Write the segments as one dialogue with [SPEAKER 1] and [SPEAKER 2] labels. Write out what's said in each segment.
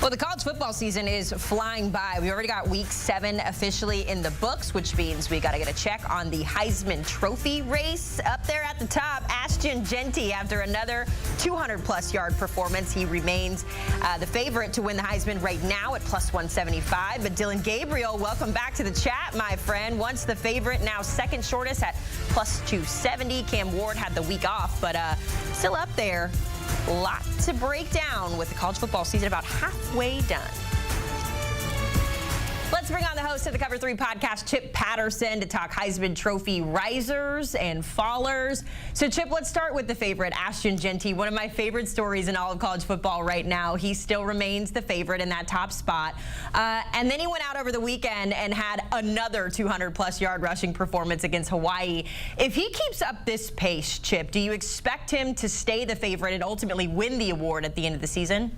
[SPEAKER 1] Well, the college football season is flying by. We already got week 7 officially in the books, which means we got to get a check on the Heisman Trophy race. Up there at the top, Ashton Jeanty, after another 200-plus yard performance. He remains the favorite to win the Heisman right now at plus 175. But Dillon Gabriel, welcome back to the chat, my friend. Once the favorite, now second shortest at plus 270. Cam Ward had the week off, but still up there. A lot to break down with the college football season about halfway done. Let's bring on the host of the Cover 3 podcast, Chip Patterson, to talk Heisman Trophy risers and fallers. So, Chip, let's start with the favorite, Ashton Jeanty. One of my favorite stories in all of college football right now. He still remains the favorite in that top spot. And then he went out over the weekend and had another 200-plus yard rushing performance against Hawaii. If he keeps up this pace, Chip, do you expect him to stay the favorite and ultimately win the award at the end of the season?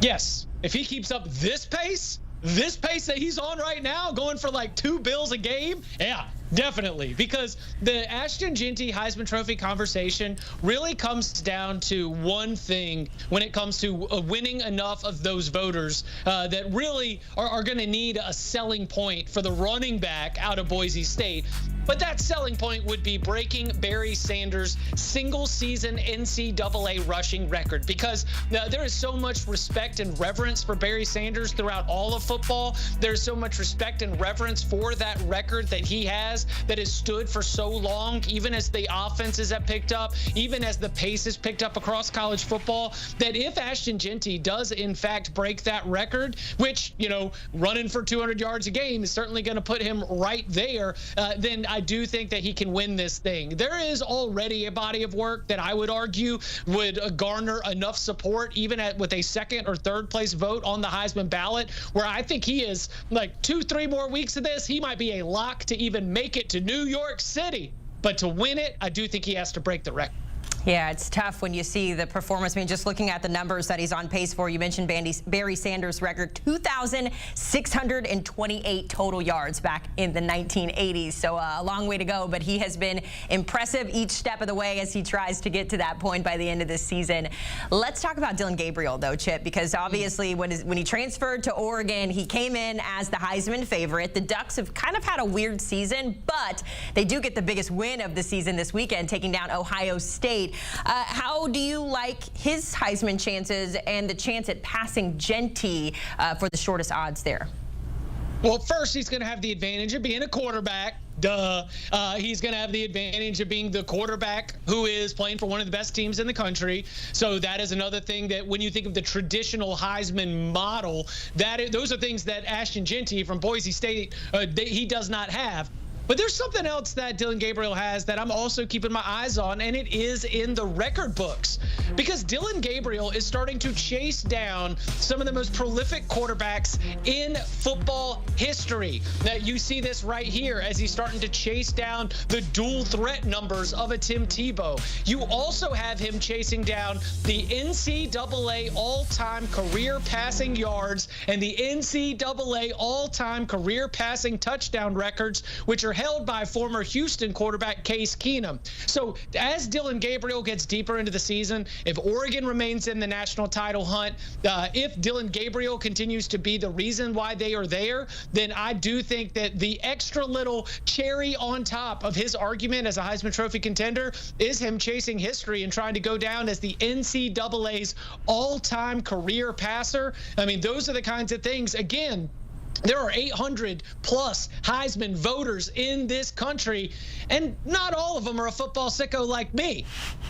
[SPEAKER 2] Yes. If he keeps up this pace that he's on right now, going for like 2 bills a game, yeah, definitely. Because the Ashton Jeanty Heisman Trophy conversation really comes down to one thing when it comes to winning enough of those voters that really are going to need a selling point for the running back out of Boise State. But that selling point would be breaking Barry Sanders' single-season NCAA rushing record, because there is so much respect and reverence for Barry Sanders throughout all of football. There's so much respect and reverence for that record that he has that has stood for so long, even as the offenses have picked up, even as the pace has picked up across college football, that if Ashton Jeanty does, in fact, break that record, which, you know, running for 200 yards a game is certainly going to put him right there, then I do think that he can win this thing. There is already a body of work that I would argue would garner enough support, even with a second or third place vote on the Heisman ballot, where I think he is like 2-3 more weeks of this, he might be a lock to even make it to New York City. But to win it, I do think he has to break the record.
[SPEAKER 1] Yeah, it's tough when you see the performance. I mean, just looking at the numbers that he's on pace for. You mentioned Barry Sanders' record, 2,628 total yards back in the 1980s. So a long way to go, but he has been impressive each step of the way as he tries to get to that point by the end of this season. Let's talk about Dillon Gabriel, though, Chip, because obviously when he transferred to Oregon, he came in as the Heisman favorite. The Ducks have kind of had a weird season, but they do get the biggest win of the season this weekend, taking down Ohio State. How do you like his Heisman chances and the chance at passing Jeanty for the shortest odds there?
[SPEAKER 2] Well, first, he's going to have the advantage of being a quarterback. Duh. He's going to have the advantage of being the quarterback who is playing for one of the best teams in the country. So that is another thing that when you think of the traditional Heisman model, those are things that Ashton Jeanty from Boise State, he does not have. But there's something else that Dillon Gabriel has that I'm also keeping my eyes on, and it is in the record books. Because Dillon Gabriel is starting to chase down some of the most prolific quarterbacks in football history. Now, you see this right here as he's starting to chase down the dual threat numbers of a Tim Tebow. You also have him chasing down the NCAA all-time career passing yards and the NCAA all-time career passing touchdown records, which are held by former Houston quarterback Case Keenum. So as Dillon Gabriel gets deeper into the season, if Oregon remains in the national title hunt, if Dillon Gabriel continues to be the reason why they are there, then I do think that the extra little cherry on top of his argument as a Heisman Trophy contender is him chasing history and trying to go down as the NCAA's all-time career passer. I mean, those are the kinds of things, again, there are 800-plus Heisman voters in this country, and not all of them are a football sicko like me.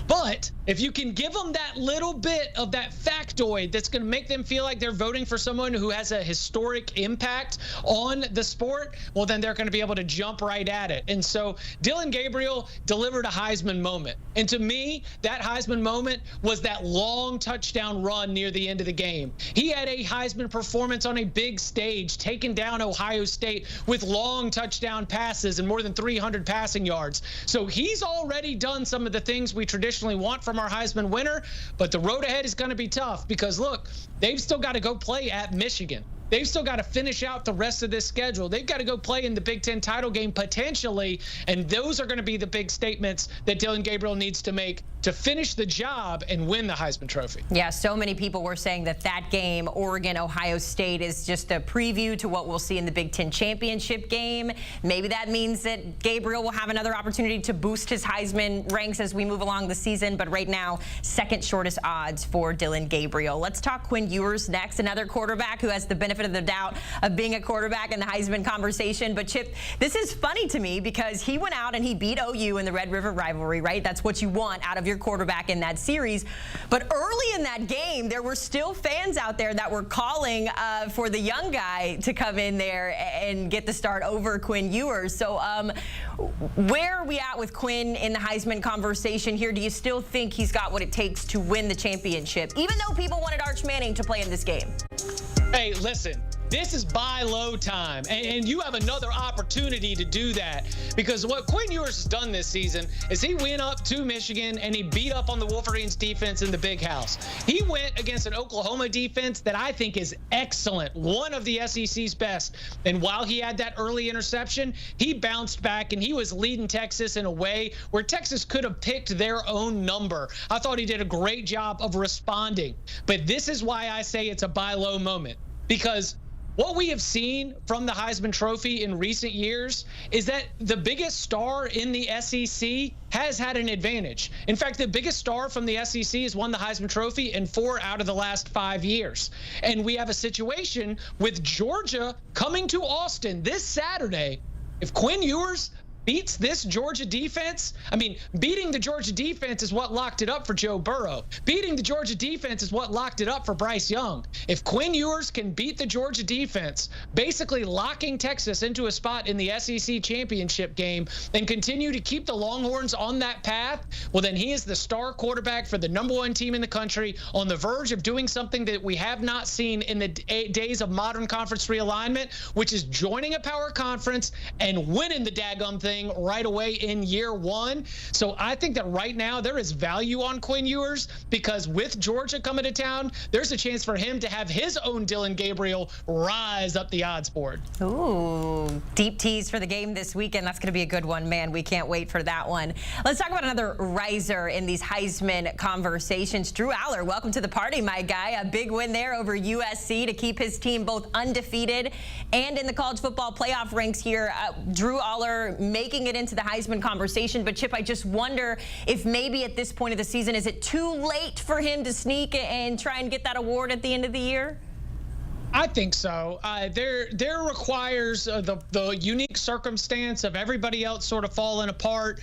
[SPEAKER 2] But if you can give them that little bit of that factoid that's going to make them feel like they're voting for someone who has a historic impact on the sport, well, then they're going to be able to jump right at it. And so Dillon Gabriel delivered a Heisman moment. And to me, that Heisman moment was that long touchdown run near the end of the game. He had a Heisman performance on a big stage, taking down Ohio State with long touchdown passes and more than 300 passing yards. So he's already done some of the things we traditionally want from our Heisman winner, but the road ahead is going to be tough because, look, they've still got to go play at Michigan. They've still got to finish out the rest of this schedule. They've got to go play in the Big Ten title game potentially, and those are going to be the big statements that Dillon Gabriel needs to make to finish the job and win the Heisman Trophy.
[SPEAKER 1] Yeah, so many people were saying that game, Oregon-Ohio State, is just a preview to what we'll see in the Big Ten championship game. Maybe that means that Gabriel will have another opportunity to boost his Heisman ranks as we move along the season. But right now, second shortest odds for Dillon Gabriel. Let's talk Quinn Ewers next, another quarterback who has the benefit of the doubt of being a quarterback in the Heisman conversation. But Chip, this is funny to me because he went out and he beat OU in the Red River rivalry, right? That's what you want out of your quarterback in that series. But early in that game, there were still fans out there that were calling for the young guy to come in there and get the start over Quinn Ewers. So where are we at with Quinn in the Heisman conversation here? Do you still think he's got what it takes to win the championship, even though people wanted Arch Manning to play in this game?
[SPEAKER 2] Hey, listen. This is buy low time, and you have another opportunity to do that, because what Quinn Ewers has done this season is he went up to Michigan and he beat up on the Wolverines defense in the Big House. He went against an Oklahoma defense that I think is excellent, one of the SEC's best. And while he had that early interception, he bounced back and he was leading Texas in a way where Texas could have picked their own number. I thought he did a great job of responding. But this is why I say it's a buy low moment, because what we have seen from the Heisman Trophy in recent years is that the biggest star in the SEC has had an advantage. In fact, the biggest star from the SEC has won the Heisman Trophy in 4 out of the last 5 years. And we have a situation with Georgia coming to Austin this Saturday. If Quinn Ewers beats this Georgia defense, I mean, beating the Georgia defense is what locked it up for Joe Burrow. Beating the Georgia defense is what locked it up for Bryce Young. If Quinn Ewers can beat the Georgia defense, basically locking Texas into a spot in the SEC championship game and continue to keep the Longhorns on that path, well, then he is the star quarterback for the #1 team in the country, on the verge of doing something that we have not seen in the days of modern conference realignment, which is joining a power conference and winning the daggum thing right away in year 1. So I think that right now there is value on Quinn Ewers, because with Georgia coming to town, there's a chance for him to have his own Dillon Gabriel rise up the odds board.
[SPEAKER 1] Ooh, deep tease for the game this weekend. That's going to be a good one, man. We can't wait for that one. Let's talk about another riser in these Heisman conversations. Drew Aller, welcome to the party, my guy. A big win there over USC to keep his team both undefeated and in the college football playoff ranks here. Drew Aller making it into the Heisman conversation. But Chip, I just wonder if maybe at this point of the season, is it too late for him to sneak and try and get that award at the end of the year?
[SPEAKER 2] I think so. There requires the unique circumstance of everybody else sort of falling apart.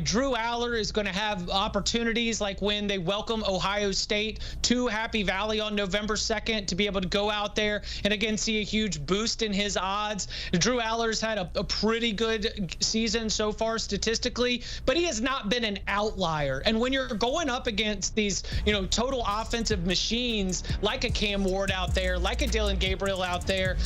[SPEAKER 2] Drew Aller is going to have opportunities like when they welcome Ohio State to Happy Valley on November 2nd to be able to go out there and again see a huge boost in his odds. Drew Aller's had a pretty good season so far statistically, but he has not been an outlier. And when you're going up against these, total offensive machines like a Cam Ward out there, like a Dillon Gabriel out there,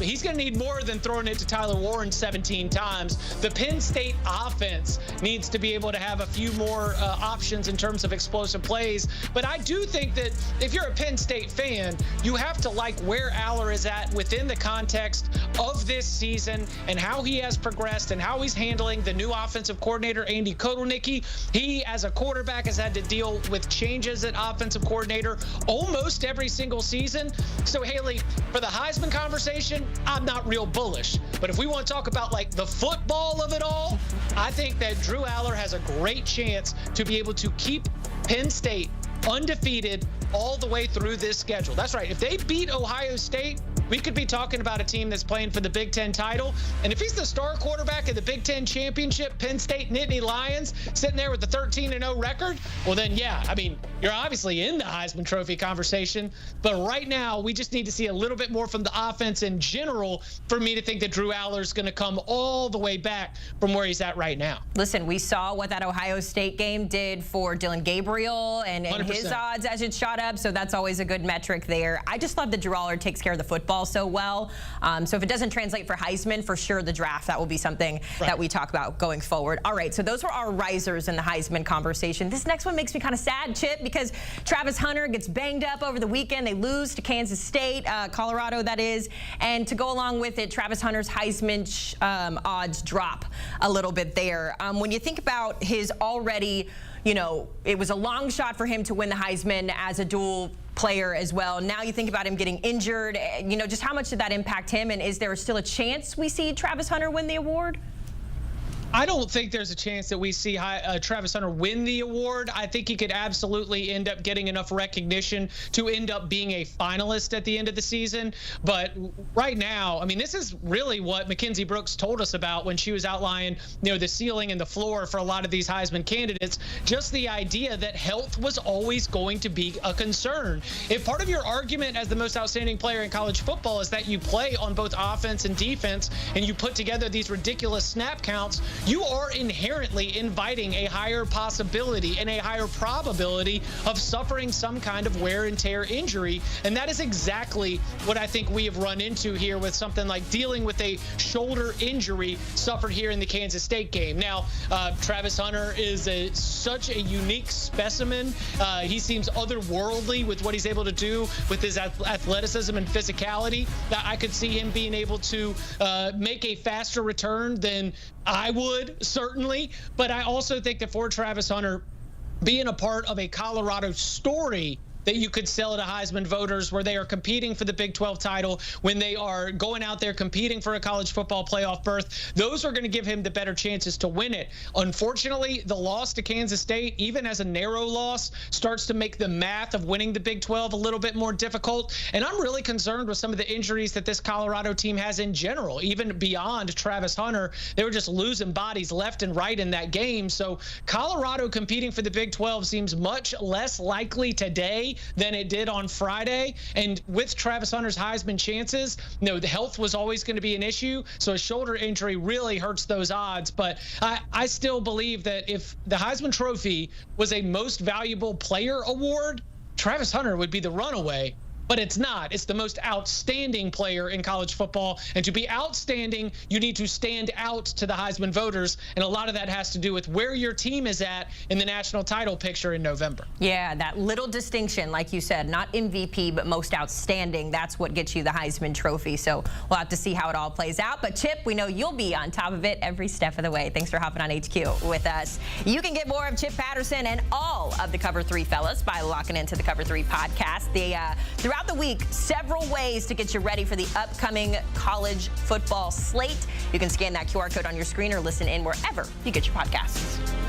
[SPEAKER 2] he's going to need more than throwing it to Tyler Warren 17 times. The Penn State offense needs to be able to have a few more options in terms of explosive plays. But I do think that if you're a Penn State fan, you have to like where Aller is at within the context of this season and how he has progressed and how he's handling the new offensive coordinator, Andy Kotelnicki. He, as a quarterback, has had to deal with changes at offensive coordinator almost every single season. So, Haley, for the Heisman conversation, I'm not real bullish. But if we want to talk about like the football of it all, I think that Drew Aller has a great chance to be able to keep Penn State undefeated all the way through this schedule. That's right. If they beat Ohio State, we could be talking about a team that's playing for the Big Ten title. And if he's the star quarterback of the Big Ten championship, Penn State Nittany Lions, sitting there with the 13-0 record, well then, yeah, I mean, you're obviously in the Heisman Trophy conversation. But right now, we just need to see a little bit more from the offense in general for me to think that Drew Aller is going to come all the way back from where he's at right now.
[SPEAKER 1] Listen, we saw what that Ohio State game did for Dillon Gabriel and his odds as it shot up. So that's always a good metric there. I just love that Drew Aller takes care of the football so well. So if it doesn't translate for Heisman, for sure the draft, that will be something that we talk about going forward. All right, so those were our risers in the Heisman conversation. This next one makes me kind of sad, Chip, because Travis Hunter gets banged up over the weekend. They lose to Kansas State, Colorado, that is. And to go along with it, Travis Hunter's Heisman odds drop a little bit there. When you think about his already you know, it was a long shot for him to win the Heisman as a dual player as well. Now you think about him getting injured, you know, just how much did that impact him? And is there still a chance we see Travis Hunter win the award?
[SPEAKER 2] I don't think there's a chance that we see Travis Hunter win the award. I think he could absolutely end up getting enough recognition to end up being a finalist at the end of the season. But right now, I mean, this is really what Mackenzie Brooks told us about when she was outlining, you know, the ceiling and the floor for a lot of these Heisman candidates. Just the idea that health was always going to be a concern. If part of your argument as the most outstanding player in college football is that you play on both offense and defense and you put together these ridiculous snap counts, you are inherently inviting a higher possibility and a higher probability of suffering some kind of wear and tear injury. And that is exactly what I think we have run into here with something like dealing with a shoulder injury suffered here in the Kansas State game. Now, Travis Hunter is such a unique specimen. He seems otherworldly with what he's able to do with his athleticism and physicality. I could see him being able to make a faster return than I would, certainly. But I also think that for Travis Hunter, being a part of a Colorado story that you could sell to Heisman voters, where they are competing for the Big 12 title, when they are going out there competing for a college football playoff berth, those are going to give him the better chances to win it. Unfortunately, the loss to Kansas State, even as a narrow loss, starts to make the math of winning the Big 12 a little bit more difficult. And I'm really concerned with some of the injuries that this Colorado team has in general, even beyond Travis Hunter. They were just losing bodies left and right in that game. So Colorado competing for the Big 12 seems much less likely today than it did on Friday. And with Travis Hunter's Heisman chances, you know, the health was always going to be an issue. So a shoulder injury really hurts those odds. But I still believe that if the Heisman Trophy was a most valuable player award, Travis Hunter would be the runaway. But it's not. It's the most outstanding player in college football. And to be outstanding, you need to stand out to the Heisman voters. And a lot of that has to do with where your team is at in the national title picture in November.
[SPEAKER 1] Yeah, that little distinction, like you said, not MVP, but most outstanding. That's what gets you the Heisman Trophy. So we'll have to see how it all plays out. But Chip, we know you'll be on top of it every step of the way. Thanks for hopping on HQ with us. You can get more of Chip Patterson and all of the Cover 3 fellas by locking into the Cover 3 podcast. Throughout the week, several ways to get you ready for the upcoming college football slate. You can scan that QR code on your screen or listen in wherever you get your podcasts.